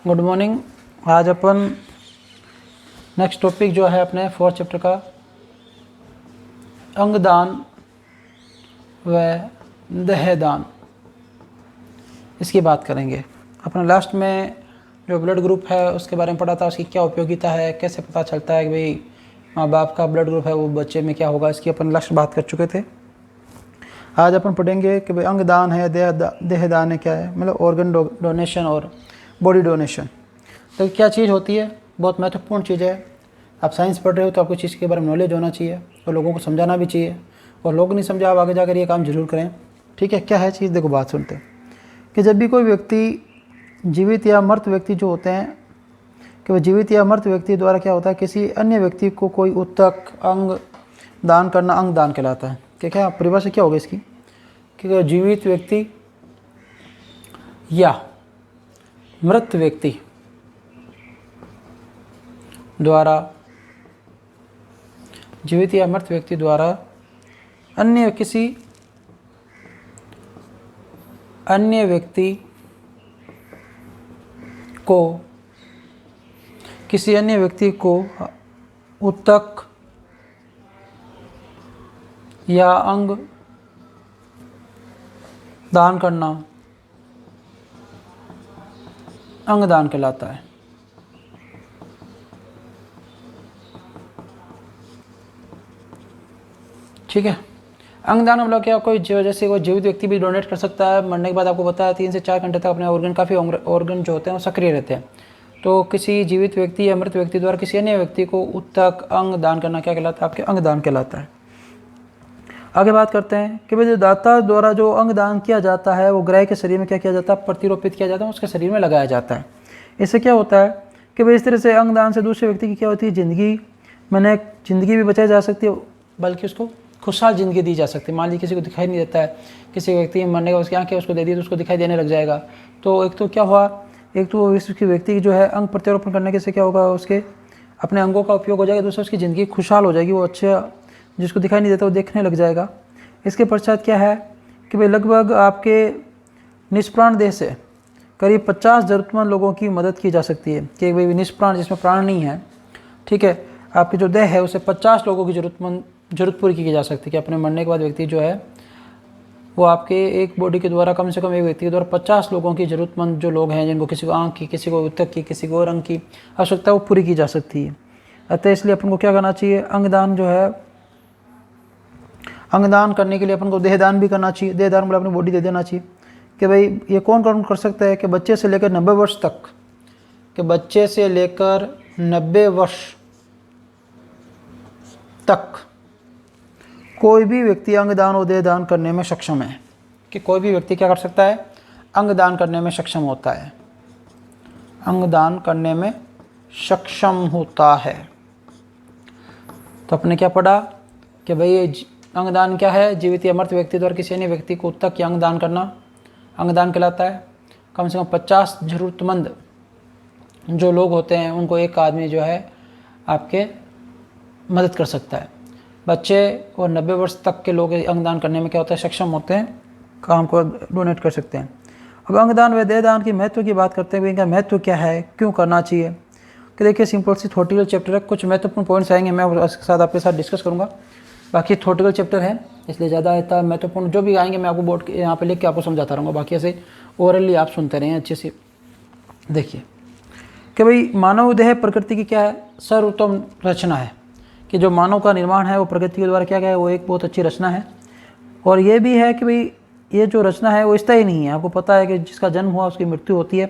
Good morning. आज अपन next topic जो है अपने 4th चैप्टर का अंगदान व देहदान, इसकी बात करेंगे। अपने लास्ट में जो ब्लड ग्रुप है उसके बारे में पढ़ा था, उसकी क्या उपयोगिता है, कैसे पता चलता है कि भाई माँ बाप का ब्लड ग्रुप है वो बच्चे में क्या होगा, इसकी अपन लास्ट बात कर चुके थे। आज अपन पढ़ेंगे कि भाई अंगदान है, देहदान है, क्या है, मतलब ऑर्गन डोनेशन और बॉडी डोनेशन। तो क्या चीज़ होती है, बहुत महत्वपूर्ण चीज़ है। आप साइंस पढ़ रहे हो तो आपको चीज़ के बारे में नॉलेज होना चाहिए और लोगों को समझाना भी चाहिए, और लोग नहीं समझा आप आगे जाकर ये काम जरूर करें। ठीक है, क्या है चीज़, देखो बात सुनते हैं कि जब भी कोई व्यक्ति जीवित या मृत व्यक्ति जो होते हैं कि वह जीवित या मृत व्यक्ति द्वारा क्या होता है, किसी अन्य व्यक्ति को कोई उत्तक अंग दान करना अंग दान कहलाता है। कि क्या परिभाषा क्या होगी इसकी, कि जीवित व्यक्ति या मृत व्यक्ति द्वारा जीवित या मृत व्यक्ति द्वारा किसी अन्य व्यक्ति को उत्तक या अंग दान करना अंगदान कहलाता है। ठीक है, अंगदान मतलब क्या, कोई जैसे कोई जीवित व्यक्ति भी डोनेट कर सकता है। मरने के बाद आपको पता है 3 से 4 घंटे तक अपने ऑर्गन, काफ़ी ऑर्गन जो होते हैं वो सक्रिय रहते हैं। तो किसी जीवित व्यक्ति या मृत व्यक्ति द्वारा किसी अन्य व्यक्ति को उत्तक अंग दान करना क्या कहलाता है, आपके अंगदान कहलाता है। आगे बात करते हैं कि भाई जो दाता द्वारा जो अंगदान किया जाता है वो ग्राह्य के शरीर में क्या किया जाता है, प्रतिरोपित किया जाता है, उसके शरीर में लगाया जाता है। इससे क्या होता है कि भाई इस तरह से अंगदान से दूसरे व्यक्ति की क्या होती है, ज़िंदगी भी बचाई जा सकती है, बल्कि उसको खुशहाल ज़िंदगी दी जा सकती है। मान लीजिए किसी को दिखाई नहीं देता है, किसी व्यक्ति मरने का उसकी आँखें उसको दे दी तो उसको दिखाई देने लग जाएगा। तो एक तो क्या हुआ, एक तो इस व्यक्ति की जो है अंग प्रत्यारोपण करने से क्या होगा, उसके अपने अंगों का उपयोग हो जाएगा, दूसरा उसकी ज़िंदगी खुशहाल हो जाएगी, वो अच्छा जिसको दिखाई नहीं देता वो देखने लग जाएगा। इसके पश्चात क्या है कि भाई लगभग आपके निष्प्राण देह से करीब 50 ज़रूरतमंद लोगों की मदद की जा सकती है। कि भाई निष्प्राण जिसमें प्राण नहीं है, ठीक है, आपकी जो देह है उसे 50 लोगों की ज़रूरत पूरी की जा सकती है। कि अपने मरने के बाद व्यक्ति जो है वो आपके एक बॉडी के द्वारा कम से कम एक व्यक्ति के द्वारा 50 लोगों की ज़रूरतमंद जो लोग हैं, जिनको किसी को आँख की, किसी को उत्तक की, किसी को रंग की आवश्यकता, वो पूरी की जा सकती है। अतः इसलिए अपन को क्या करना चाहिए, अंगदान जो है, अंगदान करने के लिए अपन को देहदान भी करना चाहिए। देहदान मतलब अपनी बॉडी दे देना चाहिए। कि भाई ये कौन कर सकता है, कि बच्चे से लेकर 90 वर्ष तक, कि बच्चे से लेकर 90 वर्ष तक कोई भी व्यक्ति अंगदान और देहदान करने में सक्षम है। कि कोई भी व्यक्ति क्या कर सकता है, अंगदान करने में सक्षम होता है, अंगदान करने में सक्षम होता है। तो आपने क्या पढ़ा कि भाई ये अंगदान क्या है, जीवित या मृत व्यक्ति द्वारा किसी अन्य व्यक्ति को उत्तक या अंगदान करना अंगदान कहलाता है। कम से कम 50 ज़रूरतमंद जो लोग होते हैं उनको एक आदमी जो है आपके मदद कर सकता है। बच्चे और 90 वर्ष तक के लोग अंगदान करने में क्या होता है, सक्षम होते हैं, काम को डोनेट कर सकते हैं। अब अंगदान व देहदान की महत्व की बात करते हैं। इनका महत्व क्या है, क्यों करना चाहिए, कि देखिए सिंपल सी थ्योरेटिकल चैप्टर है, कुछ महत्वपूर्ण पॉइंट्स आएंगे, मैं उसके साथ आपके साथ डिस्कस करूँगा। बाकी थ्योरेटिकल चैप्टर है इसलिए ज़्यादा इतना महत्वपूर्ण जो भी आएंगे मैं आपको बोर्ड के यहाँ पे लिख के आपको समझाता रहूँगा। बाकी ऐसे ओरली आप सुनते रहें अच्छे से। देखिए कि भाई मानव देह प्रकृति की क्या है, सर्वोत्तम रचना है। कि जो मानव का निर्माण है वो प्रकृति के द्वारा क्या है, वो एक बहुत अच्छी रचना है। और ये भी है कि भाई ये जो रचना है वो स्थायी नहीं है। आपको पता है कि जिसका जन्म हुआ उसकी मृत्यु होती है।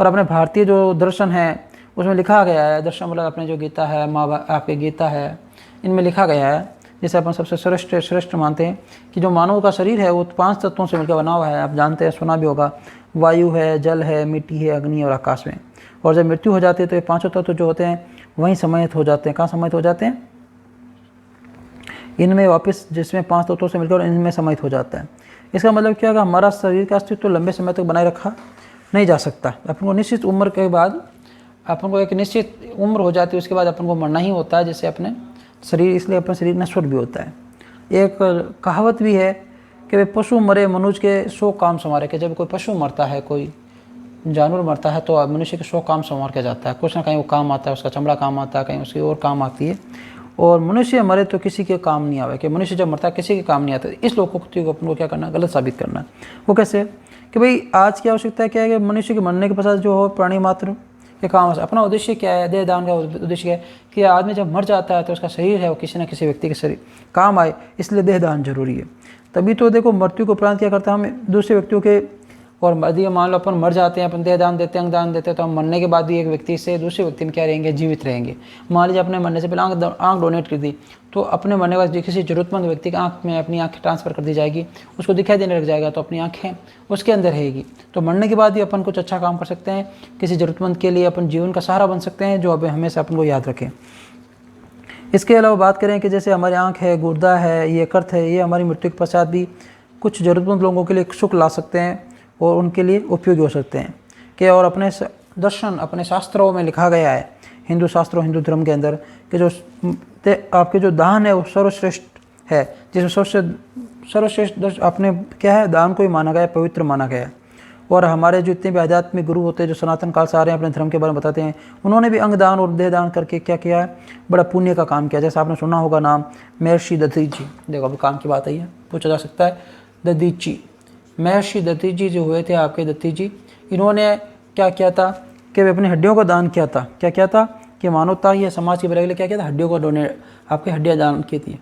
और अपने भारतीय जो दर्शन है उसमें लिखा गया है, दर्शन मतलब अपने जो गीता है, आपके गीता है, इनमें लिखा गया है, जैसे अपन सबसे श्रेष्ठ मानते हैं कि जो मानव का शरीर है वो 5 तत्वों से मिलकर बना हुआ है। आप जानते हैं, सुना भी होगा, वायु है, जल है, मिट्टी है, अग्नि और आकाश में। और जब मृत्यु हो जाती है तो ये 5 तत्व जो होते हैं वहीं समाहित हो जाते हैं। कहाँ समाहित हो जाते हैं, इनमें वापस, जिसमें 5 तत्वों से मिलकर इनमें समाहित हो जाता है। इसका मतलब क्या है, हमारा शरीर का अस्तित्व तो लंबे समय तक बनाए रखा नहीं जा सकता। अपन को निश्चित उम्र के बाद, अपन को एक निश्चित उम्र हो जाती है, उसके बाद अपन को मरना ही होता है। जैसे अपने शरीर, इसलिए अपना शरीर नश्वर भी होता है। एक कहावत भी है कि वे पशु मरे मनुज के 100 काम संवारे। कि जब कोई पशु मरता है, कोई जानवर मरता है तो मनुष्य के 100 काम संवार किया जाता है, कुछ ना कहीं वो काम आता है, उसका चमड़ा काम आता है, कहीं उसकी और काम आती है। और मनुष्य मरे तो किसी के काम नहीं आवे, कि मनुष्य जब मरता है किसी के काम नहीं आता। इस लोकोक्ति को अपन को क्या करना, गलत साबित करना। वो कैसे कि भाई आज की आवश्यकता क्या है कि मनुष्य के मरने के पश्चात जो हो प्राणी मात्र के काम, अपना उद्देश्य क्या है, देह दान का उद्देश्य क्या है कि आदमी जब मर जाता है तो उसका शरीर है वो किसी न किसी व्यक्ति के शरीर काम आए, इसलिए देह दान जरूरी है। तभी तो देखो मृत्यु को उपरांत क्या करता है, हम दूसरे व्यक्तियों के, और यदि मान लो अपन मर जाते हैं, अपन देह दान देते हैं, अंग दान देते हैं, तो हम मरने के बाद भी एक व्यक्ति से दूसरे व्यक्ति में क्या रहेंगे, जीवित रहेंगे। मान लीजिए अपने मरने से पहले आँख डोनेट कर दी, तो अपने मरने के बाद किसी जरूरतमंद व्यक्ति की आँख में अपनी आँख ट्रांसफ़र कर दी जाएगी, उसको दिखाई देने लग जाएगा, तो अपनी आँखें उसके अंदर रहेगी। तो मरने के बाद भी अपन कुछ अच्छा काम कर सकते हैं, किसी ज़रूरतमंद के लिए अपन जीवन का सहारा बन सकते हैं, जो अब हमेशा अपन को याद रखें। इसके अलावा बात करें कि जैसे हमारी आँख है, गुर्दा है, ये यकृत है, ये हमारी मृत्यु के पश्चात भी कुछ ज़रूरतमंद लोगों के लिए सुख ला सकते हैं और उनके लिए उपयोगी हो सकते हैं। कि और अपने दर्शन, अपने शास्त्रों में लिखा गया है, हिंदू शास्त्रों, हिंदू धर्म के अंदर, कि जो आपके जो दान है वो सर्वश्रेष्ठ है, जिसमें सर्वश्रेष्ठ अपने क्या है, दान को ही माना गया है, पवित्र माना गया है। और हमारे जो इतने भी आध्यात्मिक गुरु होते हैं, जो सनातन काल से आ रहे हैं, अपने धर्म के बारे में बताते हैं, उन्होंने भी अंग दान और देह दान करके क्या किया है, बड़ा पुण्य का काम किया। जैसे आपने सुना होगा नाम महर्षि दधीची, देखो अभी काम की बात आई है, पूछा जा सकता है। दधीची, महर्षि दत्ती जी जो हुए थे आपके दत्ती जी, इन्होंने क्या किया था कि वे अपनी हड्डियों का दान किया था। क्या किया था कि मानवता या समाज की भलाई के लिए क्या किया था, हड्डियों को डोनेट, आपकी हड्डियाँ दान की थी,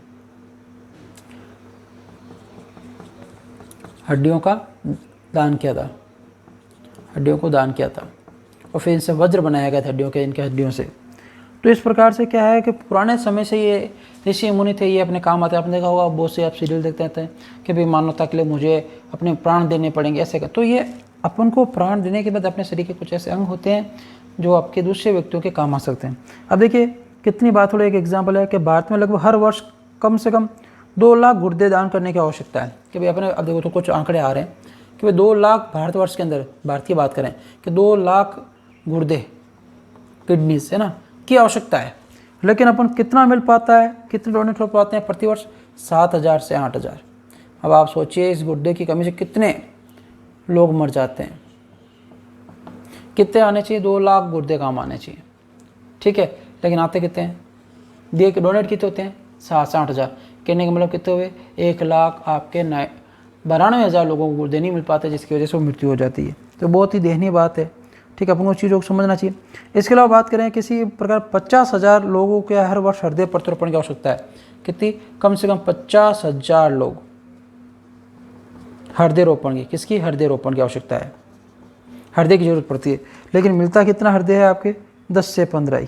हड्डियों का दान किया था, हड्डियों को दान किया था, और फिर इनसे वज्र बनाया गया था हड्डियों के, इनके हड्डियों से। तो इस प्रकार से क्या है कि पुराने समय से ये ऋषि मुनि थे, ये अपने काम आते हैं। आपने देखा होगा बहुत से आप सीरियल देखते रहते हैं कि भाई मानवता के लिए मुझे अपने प्राण देने पड़ेंगे, ऐसे कर। तो ये अपन को प्राण देने के बाद अपने शरीर के कुछ ऐसे अंग होते हैं जो आपके दूसरे व्यक्तियों के काम आ सकते हैं। अब देखिए कितनी बात हो रही है, एक एग्जाम्पल है कि भारत में लगभग हर वर्ष कम से कम 2 लाख गुर्दे दान करने की आवश्यकता है। कि भाई अपने, अब देखो तो कुछ आंकड़े आ रहे हैं कि भाई 2 लाख भारतवर्ष के अंदर, भारत की बात करें कि 2 लाख गुर्दे, किडनीज है ना, की आवश्यकता है। लेकिन अपन कितना मिल पाता है, कितने डोनेट हो पाते हैं प्रतिवर्ष, 7,000 से 8,000। अब आप सोचिए इस गुर्दे की कमी से कितने लोग मर जाते हैं। कितने आने चाहिए, 2 लाख गुर्दे काम आने चाहिए, ठीक है। लेकिन आते कितने हैं, दिए के डोनेट कितने होते हैं, 7 से 8,000। कहने का मतलब कितने हुए, 1 लाख आपके 92,000 लोगों को गुर्दे नहीं मिल पाते, जिसकी वजह से वो मृत्यु हो जाती है। तो बहुत ही दयनीय बात है, ठीक है, अपन को चीज़ों को समझना चाहिए। इसके अलावा बात करें किसी प्रकार 50,000 लोगों के हर वर्ष हृदय प्रत्यारोपण की आवश्यकता है। कितनी, कम से कम 50,000 लोग हृदय रोपण की, किसकी, हृदय रोपण की आवश्यकता है, हृदय की जरूरत पड़ती है। लेकिन मिलता कितना हृदय है आपके, 10 से 15 ही।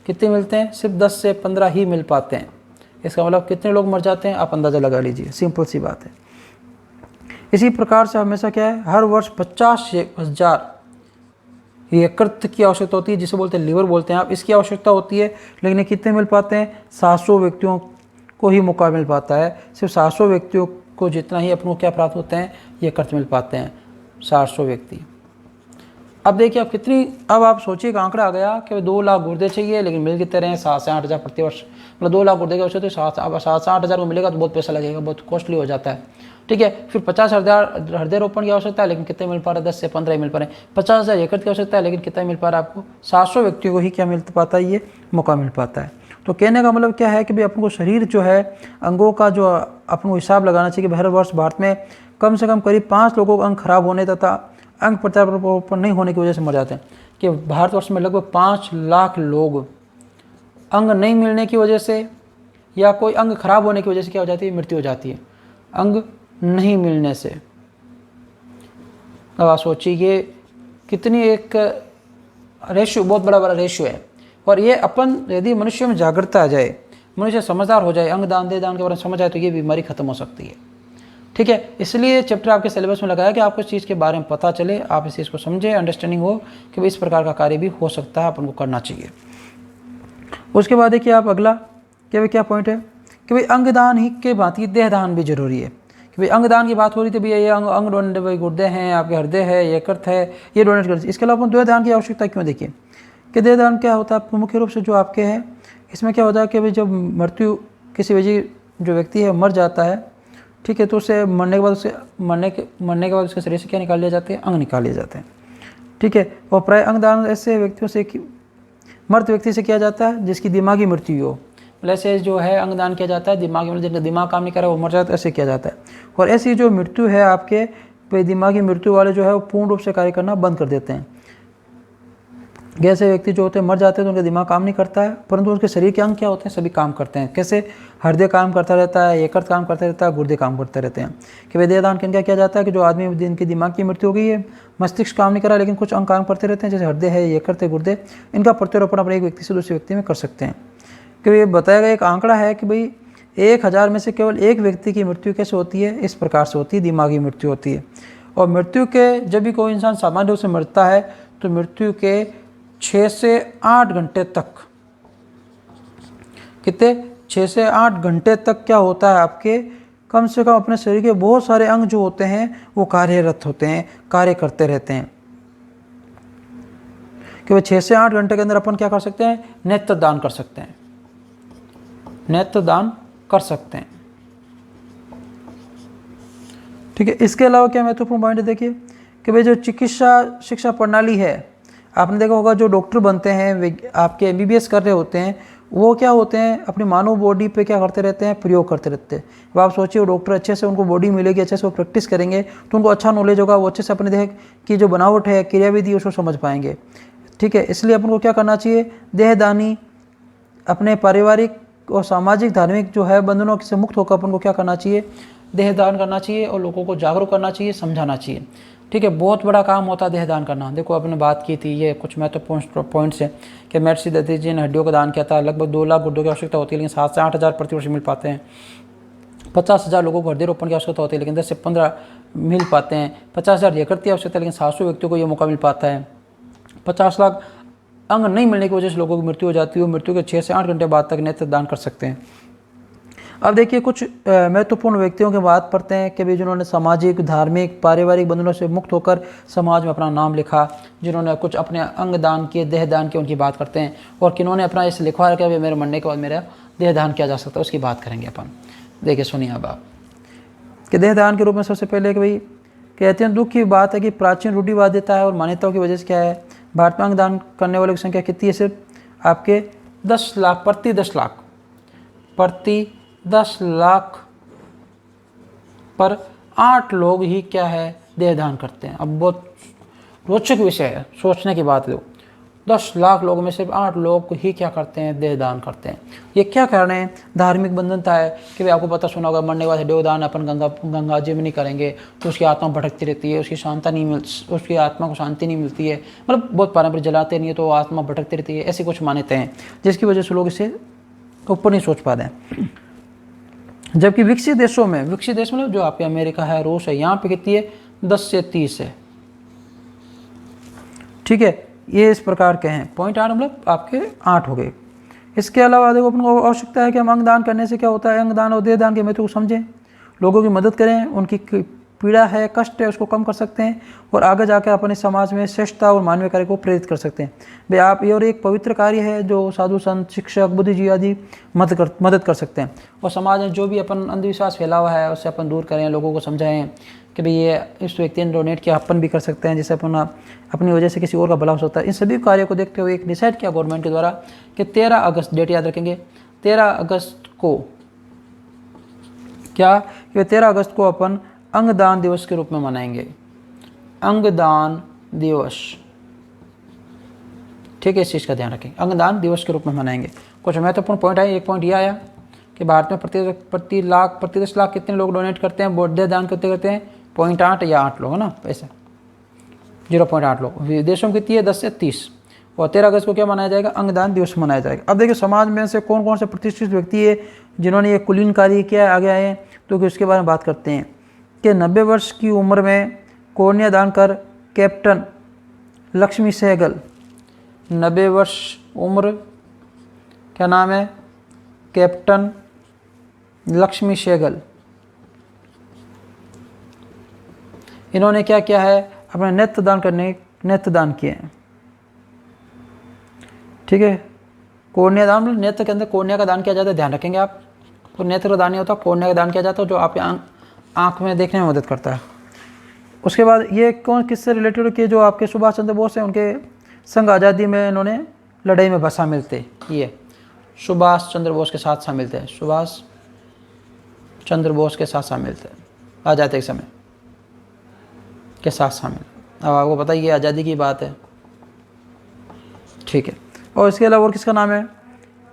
कितने मिलते हैं, सिर्फ 10 से 15 ही मिल पाते हैं। इसका मतलब कितने लोग मर जाते हैं, आप अंदाज़ा लगा लीजिए, सिंपल सी बात है। इसी प्रकार से हमेशा क्या है, हर वर्ष 50,000 यकृत की आवश्यकता होती है, जिसे बोलते हैं लीवर बोलते हैं आप, इसकी आवश्यकता होती है। लेकिन कितने मिल पाते हैं, 700 व्यक्तियों को ही मौका मिल पाता है। सिर्फ 700 व्यक्तियों को जितना ही अपनों क्या प्राप्त होते हैं, यकृत मिल पाते हैं, 700 व्यक्ति। अब देखिए आप कितनी, अब आप सोचिए आंकड़ा आ गया कि 2 लाख गुर्दे चाहिए, लेकिन मिल कितने रहे हैं, 7 से 8,000 प्रतिवर्ष। मतलब 2 लाख गुर्दे की आवश्यकता है, 7 से 8,000 को मिलेगा तो बहुत पैसा लगेगा, बहुत कॉस्टली हो जाता है, ठीक है। फिर 50,000 हृदय रोपण की आवश्यकता है, लेकिन कितने मिल पा रहा है, 10 से 15 ही मिल पा रहे हैं। 50,000 यकृत की आवश्यकता है, लेकिन कितना मिल पा रहा है आपको, 700 व्यक्तियों को ही क्या मिल पाता है, ये मौका मिल पाता है। तो कहने का मतलब क्या है कि भाई अपन को शरीर जो है, अंगों का जो अपन को हिसाब लगाना चाहिए कि हर वर्ष भारत में कम से कम करीब 5 लोगों का अंग खराब होने तथा अंग प्रत्यारोपण नहीं होने की वजह से मर जाते हैं। कि भारतवर्ष में लगभग 5 लाख लोग अंग नहीं मिलने की वजह से या कोई अंग खराब होने की वजह से क्या हो जाती है, मृत्यु हो जाती है, अंग नहीं मिलने से। अब आप सोचिए कितनी एक रेशियो, बहुत बड़ा रेशियो है। और ये अपन यदि मनुष्य में जागरूकता आ जाए, मनुष्य समझदार हो जाए, अंग दान दे दान के बारे में समझ आए, तो ये बीमारी खत्म हो सकती है, ठीक है। इसलिए चैप्टर आपके सिलेबस में लगाया कि आपको इस चीज़ के बारे में पता चले, आप इस चीज़ को समझें, अंडरस्टैंडिंग हो कि इस प्रकार का कार्य भी हो सकता है, अपन को करना चाहिए। उसके बाद देखिए आप अगला क्या पॉइंट है कि भाई अंगदान ही के भांति देहदान भी जरूरी है। कि भाई अंगदान की बात हो रही थी, भैया ये अंग डोनेट, भाई गुर्दे हैं, आपके हृदय है, यकृत है, ये डोनेट कर। इसके अलावा अपन देहदान की आवश्यकता क्यों, देखिए कि देहदान क्या होता है, मुख्य रूप से जो आपके है, इसमें क्या होता है कि भाई जब मृत्यु किसी वजह जो व्यक्ति है मर जाता है, ठीक है, तो उसे मरने के बाद उसके शरीर से क्या निकाल लिया जाते हैं, अंग निकाल लिए जाते हैं। ठीक है। और प्राय अंगदान ऐसे व्यक्तियों से मृत व्यक्ति से किया जाता है जिसकी दिमागी मृत्यु हो, मतलब ऐसे जो है अंगदान किया जाता है दिमागी, मतलब जिनका दिमाग काम नहीं कर रहा वो मर जाता है, ऐसे किया जाता है। और ऐसी जो मृत्यु है आपके दिमागी मृत्यु वाले जो है वो पूर्ण रूप से कार्य करना बंद कर देते हैं। ऐसे व्यक्ति जो होते हैं मर जाते हैं तो उनका दिमाग काम नहीं करता है, परंतु उनके शरीर के अंग क्या होते हैं सभी काम करते हैं। कैसे? हृदय काम करता रहता है, यकृत काम करता रहता है, गुर्दे काम करते रहते हैं। कि भाई देहदान के क्या किया जाता है कि जो आदमी जिनकी दिमाग की मृत्यु हो गई है, मस्तिष्क काम नहीं कर रहा लेकिन कुछ अंग काम करते रहते हैं, जैसे हृदय है, यकृत है, गुर्दे, इनका प्रत्यारोपण अपने एक व्यक्ति से दूसरे व्यक्ति में कर सकते हैं। कि ये बताया गया एक आंकड़ा है कि भाई 1000 में से केवल एक व्यक्ति की मृत्यु कैसे होती है, इस प्रकार से होती है, दिमागी मृत्यु होती है। और मृत्यु के जब भी कोई इंसान सामान्य रूप से मरता है तो मृत्यु के 6 से 8 घंटे तक, कितने 6 से 8 घंटे तक क्या होता है आपके कम से कम अपने शरीर के बहुत सारे अंग जो होते हैं वो कार्यरत होते हैं, कार्य करते रहते हैं। कि वो 6 से 8 घंटे के अंदर अपन क्या कर सकते हैं, नेत्र दान कर सकते हैं, नेत्र दान कर सकते हैं। ठीक है। इसके अलावा क्या महत्वपूर्ण पॉइंट है देखिए कि भाई जो चिकित्सा शिक्षा प्रणाली है, आपने देखा होगा जो डॉक्टर बनते हैं आपके एमबीबीएस कर रहे होते हैं वो क्या होते हैं अपनी मानव बॉडी पे क्या करते रहते हैं, प्रयोग करते रहते हैं। अब आप सोचिए वो डॉक्टर अच्छे से उनको बॉडी मिलेगी, अच्छे से वो प्रैक्टिस करेंगे तो उनको अच्छा नॉलेज होगा, वो अच्छे से अपने देह की जो बनावट है, क्रियाविधि उसको समझ पाएंगे। ठीक है। इसलिए अपन को क्या करना चाहिए, देहदानी अपने पारिवारिक और सामाजिक धार्मिक जो है बंधनों से मुक्त होकर अपन को क्या करना चाहिए, देहदान करना चाहिए और लोगों को जागरूक करना चाहिए, समझाना चाहिए। ठीक है। बहुत बड़ा काम होता है देहदान करना। देखो आपने बात की थी, ये कुछ महत्वपूर्ण पॉइंट्स हैं कि महर्षि दत्तात्रेय जी ने हड्डियों का दान किया था। लगभग 2 लाख गुर्दों की आवश्यकता होती है लेकिन 7 से 8 हज़ार प्रतिवर्ष मिल पाते हैं। 50,000 लोगों को हृदय रोपण की आवश्यकता होती है लेकिन 10 से 15 मिल पाते हैं। 50,000 यकृत की आवश्यकता है लेकिन 700 व्यक्तियों को ये मौका मिल पाता है। 50 लाख अंग नहीं मिलने की वजह से लोगों की मृत्यु हो जाती है। मृत्यु के 6 से 8 घंटे बाद तक नेत्र दान कर सकते हैं। अब देखिए कुछ महत्वपूर्ण व्यक्तियों की बात पढ़ते हैं कि भी जिन्होंने सामाजिक, धार्मिक, पारिवारिक बंधनों से मुक्त होकर समाज में अपना नाम लिखा, जिन्होंने कुछ अपने अंग दान किए, देह दान किए, उनकी बात करते हैं। और किन्होंने अपना इस लिखवा रखा है मेरे मरने के बाद मेरा देह दान किया जा सकता है, उसकी बात करेंगे अपन। देखिए सुनिए अब आप कि देह दान के रूप में सबसे पहले कि भाई कहते हैं दुख की बात है कि प्राचीन रूढ़िवादिता है और मान्यताओं की वजह से क्या है, भारत में अंग दान करने वालों की संख्या कितनी है, सिर्फ आपके 10 लाख प्रति 10 लाख पर 8 लोग ही क्या है देहदान करते हैं। अब बहुत रोचक विषय है, सोचने की बात है। 10 लाख लोगों में सिर्फ 8 लोग ही क्या करते हैं, देहदान करते हैं। ये क्या कारण है? धार्मिक बंधनता है कि भाई आपको पता सुना होगा मरने के बाद देहदान अपन गंगा जी में नहीं करेंगे तो उसकी आत्मा भटकती रहती है, उसकी आत्मा को शांति नहीं मिलती है, मतलब बहुत पारंपरिक जलाते नहीं है तो आत्मा भटकती रहती है, ऐसी कुछ मान्यताएं हैं जिसकी वजह से लोग इसे ऊपर नहीं सोच पाते हैं। जबकि विकसित देशों में, विकसित देश मतलब जो आपके अमेरिका है, रूस है, यहाँ पे कितनी है 10 से 30 है। ठीक है। ये इस प्रकार के हैं। पॉइंट 8 मतलब आपके 8 हो गए। इसके अलावा देखो अपन को आवश्यकता है कि हम अंगदान करने से क्या होता है, अंगदान और देहदान के महत्व को समझें, लोगों की मदद करें, उनकी पीड़ा है, कष्ट है, उसको कम कर सकते हैं और आगे जाकर अपने समाज में श्रेष्ठता और मानवीय कार्य को प्रेरित कर सकते हैं। भाई आप ये और एक पवित्र कार्य है जो साधु संत, शिक्षक, बुद्धिजीवी आदि मदद कर सकते हैं। और समाज में जो भी अपन अंधविश्वास फैला हुआ है उससे अपन दूर करें, लोगों को समझाएं कि भाई ये इस व्यक्ति ने डोनेट किया, अपन भी कर सकते हैं, जिससे अपन अपनी वजह से किसी और का भला हो सकता है। इन सभी कार्यों को देखते हुए एक डिसाइड किया गवर्नमेंट के द्वारा कि 13 अगस्त, डेट याद रखेंगे, 13 अगस्त को क्या कि 13 अगस्त को अपन अंगदान दिवस के रूप में मनाएंगे, अंगदान दिवस। ठीक है, इस चीज़ का ध्यान रखें, अंगदान दिवस के रूप में मनाएंगे। कुछ महत्वपूर्ण पॉइंट है। एक पॉइंट ये आया कि भारत में प्रति 10 लाख कितने लोग डोनेट करते हैं, बोध दान करते हैं 0.8 या 8 लोग है ना, ऐसे 0.8 लोग। विदेशों में कितनी है 10 से 30। और 13 अगस्त को क्या मनाया जाएगा, अंगदान दिवस मनाया जाएगा। अब देखिए समाज में से कौन कौन से प्रतिष्ठित व्यक्ति है जिन्होंने ये कुलीन कार्य किया है, आगे आए हैं, तो उसके बारे में बात करते हैं कि 90 वर्ष की उम्र में कॉर्निया दान कर कैप्टन लक्ष्मी सहगल, 90 वर्ष उम्र, क्या नाम है, कैप्टन लक्ष्मी सहगल, इन्होंने क्या किया है, अपने नेत्र दान किए हैं। ठीक है, कॉर्निया दान मतलब नेत्र के अंदर कॉर्निया का दान किया जाता है, ध्यान रखेंगे आप। तो नेत्र का दान नहीं होता, कॉर्निया का दान किया जाता है जो आपके आँख में देखने में मदद करता है। उसके बाद ये कौन किससे रिलेटेड कि जो आपके सुभाष चंद्र बोस हैं, उनके संघ आज़ादी में इन्होंने लड़ाई में शामिल थे। ये सुभाष चंद्र बोस के साथ शामिल थे, सुभाष चंद्र बोस के साथ शामिल थे, आज़ादी के समय के साथ शामिल। अब आपको पता ही है आज़ादी की बात है, ठीक है। और इसके अलावा और किसका नाम है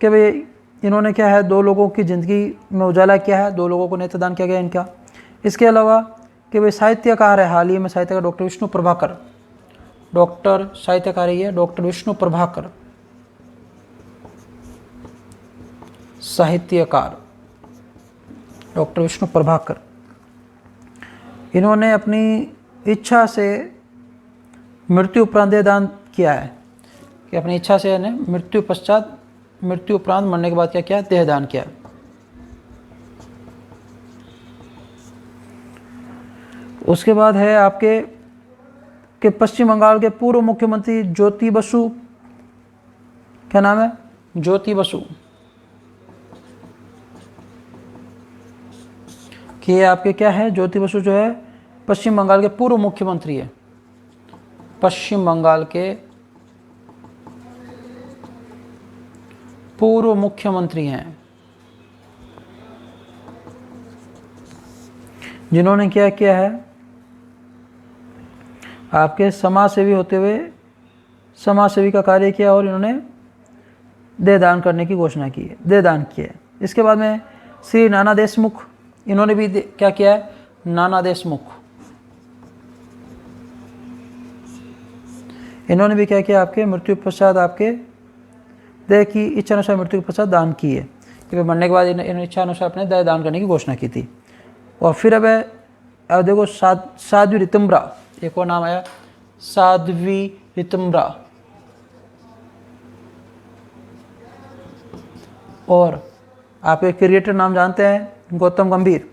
कि भाई इन्होंने क्या है, 2 लोगों की ज़िंदगी में उजाला किया है, 2 लोगों को नेत्रदान किया गया इनका। इसके अलावा कि भाई साहित्यकार है, हाल ही में साहित्यकार डॉक्टर विष्णु प्रभाकर, डॉक्टर साहित्यकार ही है डॉक्टर विष्णु प्रभाकर, साहित्यकार डॉक्टर विष्णु प्रभाकर। इन्होंने अपनी इच्छा से मृत्यु उपरांत देहदान किया है, कि अपनी इच्छा से मृत्यु उपरांत मरने के बाद क्या किया, देहदान किया। उसके बाद है आपके कि पश्चिम बंगाल के पूर्व मुख्यमंत्री ज्योति बसु, क्या नाम है, ज्योति बसु, कि ये आपके क्या है, ज्योति बसु जो है पश्चिम बंगाल के पूर्व मुख्यमंत्री है, पश्चिम बंगाल के पूर्व मुख्यमंत्री हैं, जिन्होंने क्या किया है, आपके समाज सेवी होते हुए समाज सेवी का कार्य किया और इन्होंने देहदान करने की घोषणा की है, देहदान किया है। इसके बाद में श्री नाना देशमुख, इन्होंने भी क्या किया है, नाना देशमुख, इन्होंने भी क्या किया, आपके मृत्यु पश्चात आपके देह की इच्छा अनुसार मृत्यु के पश्चात दान की है, कि मरने के बाद इन्होंने इच्छा अनुसार अपने देह दान करने की घोषणा की थी। और फिर अब देखो साध्वी ऋतुम्बरा, एक और नाम आया, साध्वी ऋतुम्बरा। और आप एक क्रिएटर नाम जानते हैं, गौतम गंभीर,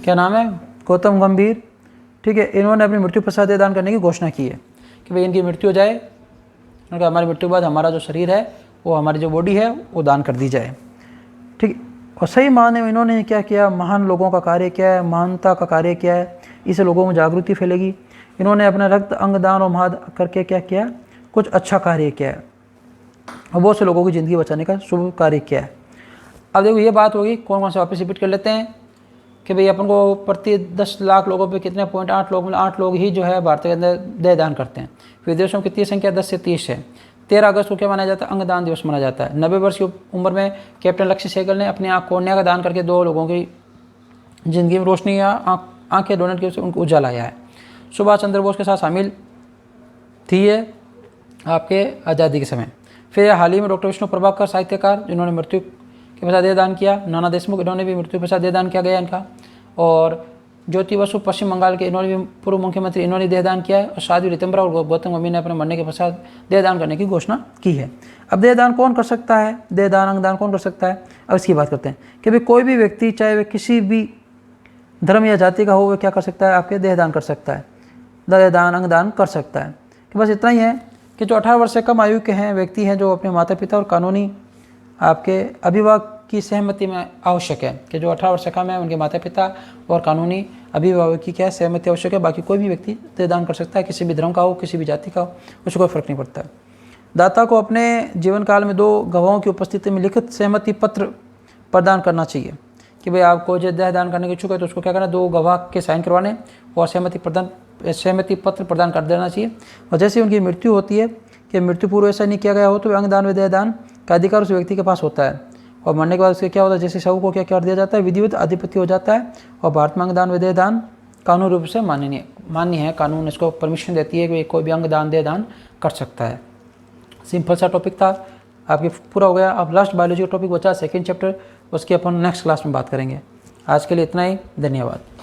क्या नाम है, गौतम गंभीर, ठीक है। इन्होंने अपनी मृत्यु पश्चात दान करने की घोषणा की है कि भाई इनकी मृत्यु हो जाए, उनका हमारी मृत्यु के बाद हमारा जो शरीर है, वो हमारी जो बॉडी है वो दान कर दी जाए, ठीक। और सही मायने में इन्होंने क्या किया, महान लोगों का कार्य किया है, महानता का कार्य किया है, इससे लोगों में जागृति फैलेगी। इन्होंने अपना रक्त अंग दान और महाद करके क्या किया, कुछ अच्छा कार्य किया है और बहुत से लोगों की ज़िंदगी बचाने का शुभ कार्य किया है। अब देखो ये बात होगी, कौन कौन से वापस रिपीट कर लेते हैं कि भाई अपन को प्रति 10 लाख लोगों पे कितने 0.8 लोग, 8 लोग ही जो है भारत के अंदर देहदान करते हैं। विदेशों की कितनी संख्या, 10 से 30 है। 13 अगस्त को क्या मनाया जाता है, अंगदान दिवस मनाया जाता है। 90 वर्ष की उम्र में कैप्टन लक्ष्य सहगल ने अपनी आँख कोर्निया का दान करके 2 लोगों की जिंदगी में रोशनी या आँखें डोनेट करके उनको उजाला आया है। सुभाष चंद्र बोस के साथ शामिल थी ये आपके आज़ादी के समय। फिर हाल ही में डॉक्टर विष्णु प्रभाकर साहित्यकार, जिन्होंने मृत्यु के पश्चात देहदान किया। नाना देशमुख, इन्होंने भी मृत्यु के पश्चात देहदान किया गया इनका। और ज्योति बसु पश्चिम बंगाल के, इन्होंने भी पूर्व मुख्यमंत्री, इन्होंने देहदान किया है। और साध्वी ऋतुम्बरा और गौतम गंभीर ने अपने मरने के पश्चात देहदान करने की घोषणा की है। अब देहदान कौन कर सकता है, देहदान अंगदान कौन कर सकता है, अब इसकी बात करते हैं कि भाई कोई भी व्यक्ति, चाहे वह किसी भी धर्म या जाति का हो, वह क्या कर सकता है, आपके देहदान कर सकता है, देहदान अंगदान कर सकता है। कि बस इतना ही है कि जो 18 वर्ष से कम आयु के हैं व्यक्ति हैं, जो अपने माता पिता और कानूनी आपके अभिभावक की सहमति में आवश्यक है, कि जो 18 वर्ष से कम है उनके माता पिता और कानूनी अभिभावक की क्या सहमति आवश्यक है। बाकी कोई भी व्यक्ति देहदान कर सकता है, किसी भी धर्म का हो, किसी भी जाति का हो, उसको कोई फर्क नहीं पड़ता है। दाता को अपने जीवन काल में 2 गवाहों की उपस्थिति में लिखित सहमति पत्र प्रदान करना चाहिए कि भाई आपको जो देहदान करने के इच्छुक है तो उसको क्या करना, 2 गवाह के साइन करवाने और सहमति पत्र प्रदान कर देना चाहिए। और जैसे उनकी मृत्यु होती है कि मृत्यु पूर्व ऐसा नहीं किया गया हो तो अंगदान व देहदान का अधिकार उस व्यक्ति के पास होता है। और मरने के बाद उसके क्या होता है, जैसे शव को क्या कर दिया जाता है, विधिवत अधिपति हो जाता है। और भारत में अंगदान व देहदान कानून रूप से मान्य है, कानून इसको परमिशन देती है कि कोई भी अंगदान देहदान कर सकता है। सिंपल सा टॉपिक था, आपके पूरा हो गया। अब लास्ट बायोलॉजी का टॉपिक बचा 2nd चैप्टर, उसकी अपन नेक्स्ट क्लास में बात करेंगे। आज के लिए इतना ही, धन्यवाद।